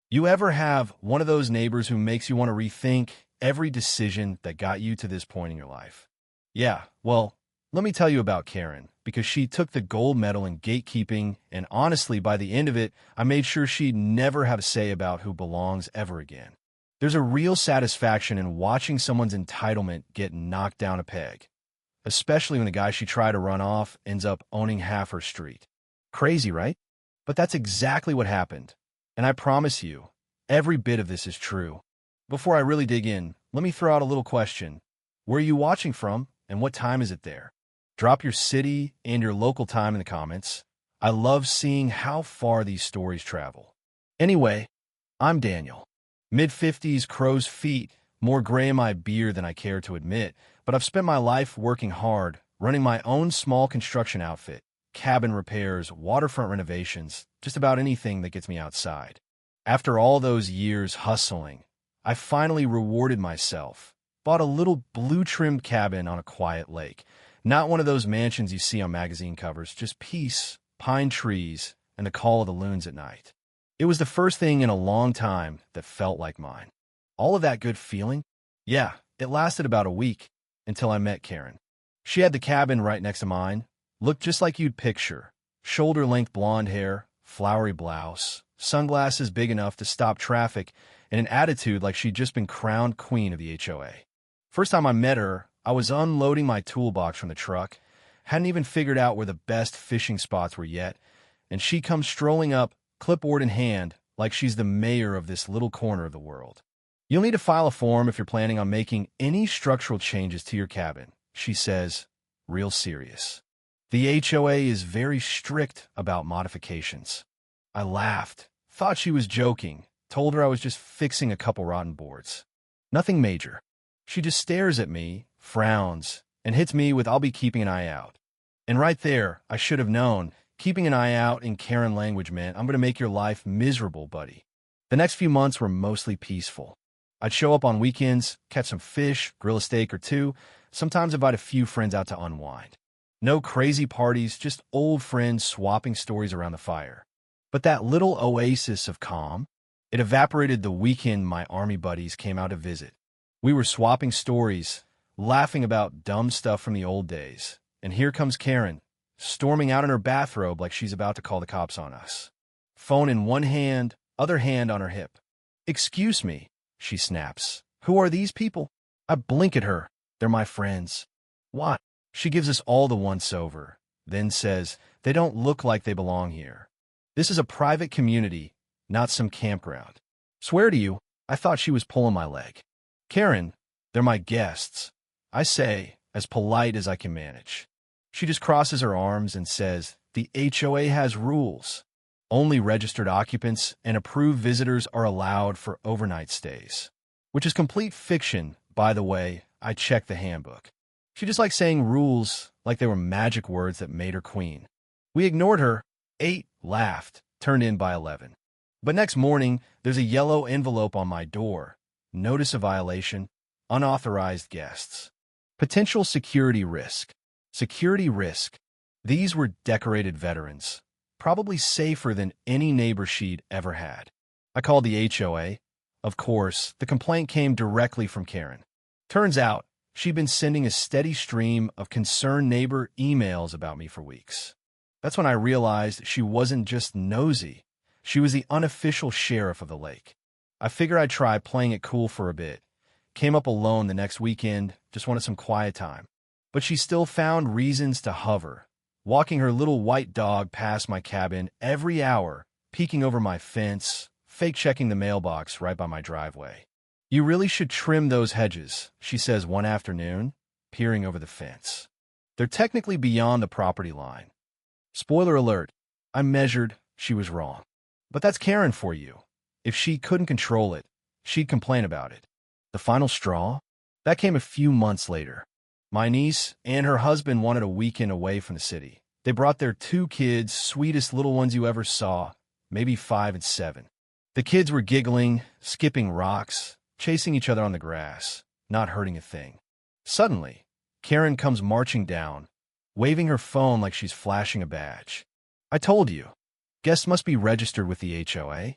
You ever have one of those neighbors who makes you want to rethink every decision that got you to this point in your life? Yeah, well, let me tell you about Karen, because she took the gold medal in gatekeeping, and honestly, by the end of it, I made sure she'd never have a say about who belongs ever again. There's a real satisfaction in watching someone's entitlement get knocked down a peg, especially when the guy she tried to run off ends up owning half her street. Crazy, right? But that's exactly what happened. And I promise you, every bit of this is true. Before I really dig in, let me throw out a little question. Where are you watching from, and what time is it there? Drop your city and your local time in the comments. I love seeing how far these stories travel. Anyway, I'm Daniel. Mid-50s, crow's feet, more gray in my beard than I care to admit, but I've spent my life working hard, running my own small construction outfit, cabin repairs, waterfront renovations, just about anything that gets me outside. After all those years hustling, I finally rewarded myself, bought a little blue-trimmed cabin on a quiet lake. Not one of those mansions you see on magazine covers, just peace, pine trees, and the call of the loons at night. It was the first thing in a long time that felt like mine. All of that good feeling? Yeah, it lasted about a week until I met Karen. She had the cabin right next to mine, looked just like you'd picture. Shoulder-length blonde hair, flowery blouse, sunglasses big enough to stop traffic, and an attitude like she'd just been crowned queen of the HOA. First time I met her, I was unloading my toolbox from the truck, hadn't even figured out where the best fishing spots were yet, and she comes strolling up, clipboard in hand, like she's the mayor of this little corner of the world. You'll need to file a form if you're planning on making any structural changes to your cabin, she says, real serious. The HOA is very strict about modifications. I laughed, thought she was joking, told her I was just fixing a couple rotten boards. Nothing major. She just stares at me, frowns, and hits me with "I'll be keeping an eye out." And right there, I should have known, keeping an eye out in Karen language meant I'm going to make your life miserable, buddy. The next few months were mostly peaceful. I'd show up on weekends, catch some fish, grill a steak or two, sometimes invite a few friends out to unwind. No crazy parties, just old friends swapping stories around the fire. But that little oasis of calm, it evaporated the weekend my army buddies came out to visit. We were swapping stories, laughing about dumb stuff from the old days. And here comes Karen, storming out in her bathrobe like she's about to call the cops on us. Phone in one hand, other hand on her hip. "Excuse me," she snaps. "Who are these people?" I blink at her. "They're my friends." "What?" She gives us all the once-over, then says, "They don't look like they belong here. This is a private community, not some campground." Swear to you, I thought she was pulling my leg. "Karen, they're my guests," I say, as polite as I can manage. She just crosses her arms and says, "The HOA has rules. Only registered occupants and approved visitors are allowed for overnight stays." Which is complete fiction, by the way. I checked the handbook. She just liked saying rules like they were magic words that made her queen. We ignored her, ate, laughed, turned in by 11. But next morning, there's a yellow envelope on my door. Notice of violation, unauthorized guests. Potential security risk. Security risk. These were decorated veterans, probably safer than any neighbor she'd ever had. I called the HOA. Of course, the complaint came directly from Karen. Turns out, she'd been sending a steady stream of concerned neighbor emails about me for weeks. That's when I realized she wasn't just nosy. She was the unofficial sheriff of the lake. I figured I'd try playing it cool for a bit. Came up alone the next weekend, just wanted some quiet time. But she still found reasons to hover, walking her little white dog past my cabin every hour, peeking over my fence, fake-checking the mailbox right by my driveway. "You really should trim those hedges," she says one afternoon, peering over the fence. "They're technically beyond the property line." Spoiler alert, I measured, she was wrong. But that's Karen for you. If she couldn't control it, she'd complain about it. The final straw? That came a few months later. My niece and her husband wanted a weekend away from the city. They brought their 2 kids, sweetest little ones you ever saw, maybe 5 and 7. The kids were giggling, skipping rocks, chasing each other on the grass, not hurting a thing. Suddenly, Karen comes marching down, waving her phone like she's flashing a badge. "I told you. Guests must be registered with the HOA."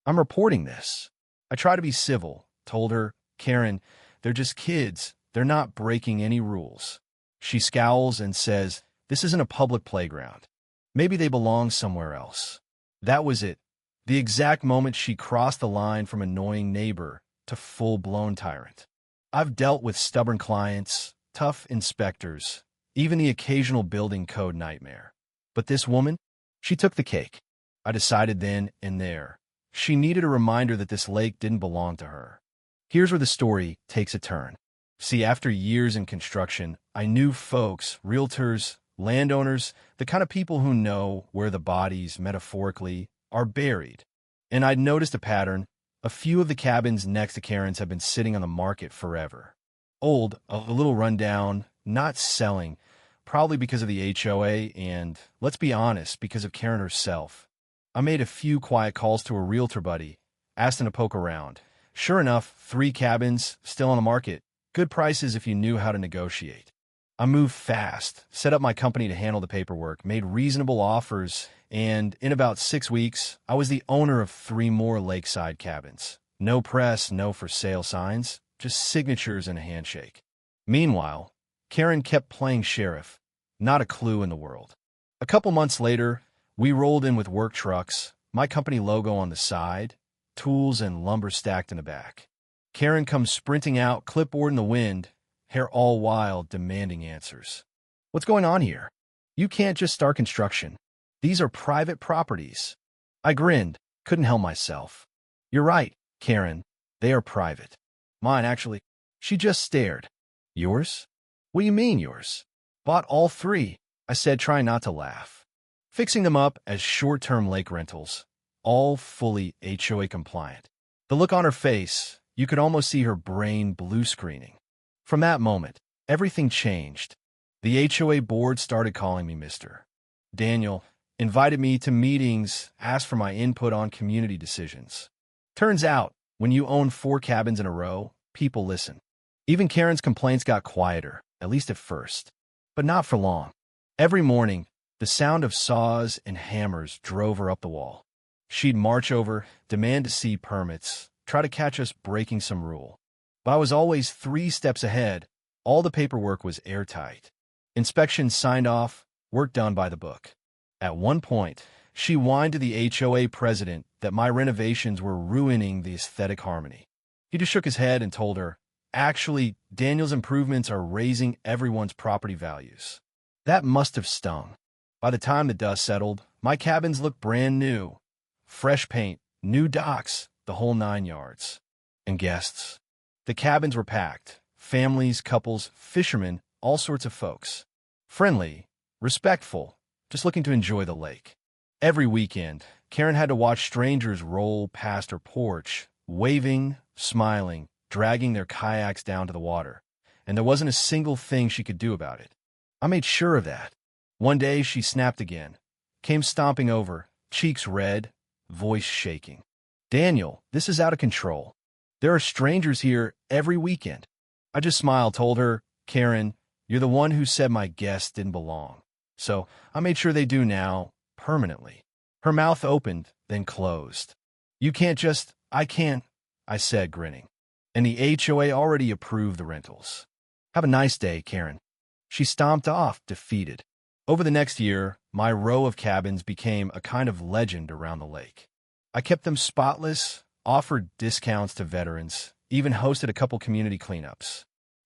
I'm reporting this. I try to be civil, told her, Karen, they're just kids. They're not breaking any rules. She scowls and says, this isn't a public playground. Maybe they belong somewhere else. That was it. The exact moment she crossed the line from annoying neighbor to full-blown tyrant. I've dealt with stubborn clients, tough inspectors, even the occasional building code nightmare. But this woman, she took the cake. I decided then and there. She needed a reminder that this lake didn't belong to her. Here's where the story takes a turn. See, after years in construction, I knew folks, realtors, landowners, the kind of people who know where the bodies, metaphorically, are buried. And I'd noticed a pattern. A few of the cabins next to Karen's have been sitting on the market forever. Old, a little rundown, not selling, probably because of the HOA and, let's be honest, because of Karen herself. I made a few quiet calls to a realtor buddy, asked him to poke around. Sure enough, 3 cabins, still on the market. Good prices if you knew how to negotiate. I moved fast, set up my company to handle the paperwork, made reasonable offers, and in about 6 weeks, I was the owner of 3 more lakeside cabins. No press, no for sale signs, just signatures and a handshake. Meanwhile, Karen kept playing sheriff, not a clue in the world. A couple months later, we rolled in with work trucks, my company logo on the side, tools and lumber stacked in the back. Karen comes sprinting out, clipboard in the wind, hair all wild, demanding answers. What's going on here? You can't just start construction. These are private properties. I grinned, couldn't help myself. You're right, Karen. They are private. Mine, actually. She just stared. Yours? What do you mean, yours? Bought all 3, I said, trying not to laugh. Fixing them up as short-term lake rentals, all fully HOA compliant. The look on her face, you could almost see her brain blue screening. From that moment, everything changed. The HOA board started calling me Mr. Daniel, invited me to meetings, asked for my input on community decisions. Turns out, when you own 4 cabins in a row, people listen. Even Karen's complaints got quieter, at least at first. But not for long. Every morning, the sound of saws and hammers drove her up the wall. She'd march over, demand to see permits, try to catch us breaking some rule. But I was always 3 steps ahead. All the paperwork was airtight. Inspections signed off, work done by the book. At one point, she whined to the HOA president that my renovations were ruining the aesthetic harmony. He just shook his head and told her, actually, Daniel's improvements are raising everyone's property values. That must have stung. By the time the dust settled, my cabins looked brand new. Fresh paint, new docks, the whole 9 yards. And guests. The cabins were packed. Families, couples, fishermen, all sorts of folks. Friendly, respectful, just looking to enjoy the lake. Every weekend, Karen had to watch strangers roll past her porch, waving, smiling, dragging their kayaks down to the water. And there wasn't a single thing she could do about it. I made sure of that. One day, she snapped again, came stomping over, cheeks red, voice shaking. Daniel, this is out of control. There are strangers here every weekend. I just smiled, told her, Karen, you're the one who said my guests didn't belong. So I made sure they do now, permanently. Her mouth opened, then closed. You can't just, I can't, I said, grinning. And the HOA already approved the rentals. Have a nice day, Karen. She stomped off, defeated. Over the next year, my row of cabins became a kind of legend around the lake. I kept them spotless, offered discounts to veterans, even hosted a couple community cleanups.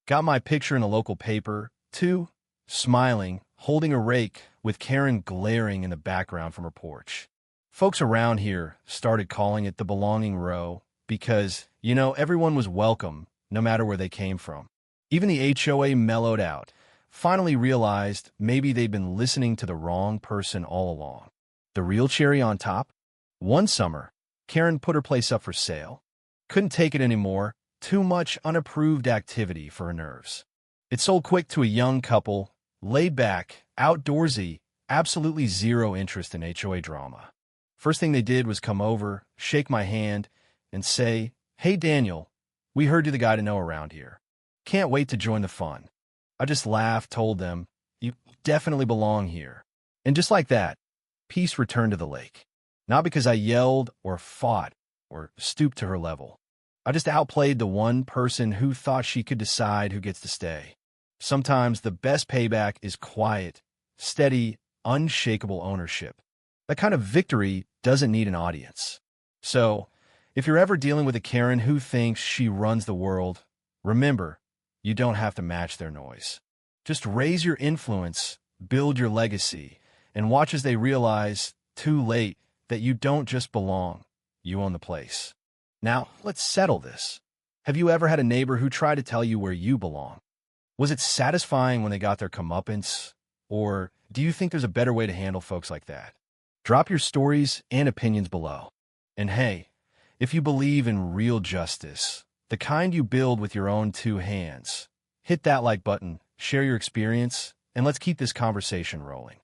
Got my picture in a local paper, too, smiling, holding a rake, with Karen glaring in the background from her porch. Folks around here started calling it the belonging row because, everyone was welcome, no matter where they came from. Even the HOA mellowed out, finally realized maybe they'd been listening to the wrong person all along. The real cherry on top? One summer, Karen put her place up for sale. Couldn't take it anymore, too much unapproved activity for her nerves. It sold quick to a young couple, laid back, outdoorsy, absolutely zero interest in HOA drama. First thing they did was come over, shake my hand, and say, "Hey Daniel, we heard you're the guy to know around here. Can't wait to join the fun." I just laughed, told them, "You definitely belong here." And just like that, peace returned to the lake. Not because I yelled or fought or stoop to her level. I just outplayed the one person who thought she could decide who gets to stay. Sometimes the best payback is quiet, steady, unshakable ownership. That kind of victory doesn't need an audience. So, if you're ever dealing with a Karen who thinks she runs the world, remember, you don't have to match their noise. Just raise your influence, build your legacy, and watch as they realize, too late, that you don't just belong, you own the place. Now, let's settle this. Have you ever had a neighbor who tried to tell you where you belong? Was it satisfying when they got their comeuppance? Or do you think there's a better way to handle folks like that? Drop your stories and opinions below. And hey, if you believe in real justice, the kind you build with your own two hands, hit that like button, share your experience, and let's keep this conversation rolling.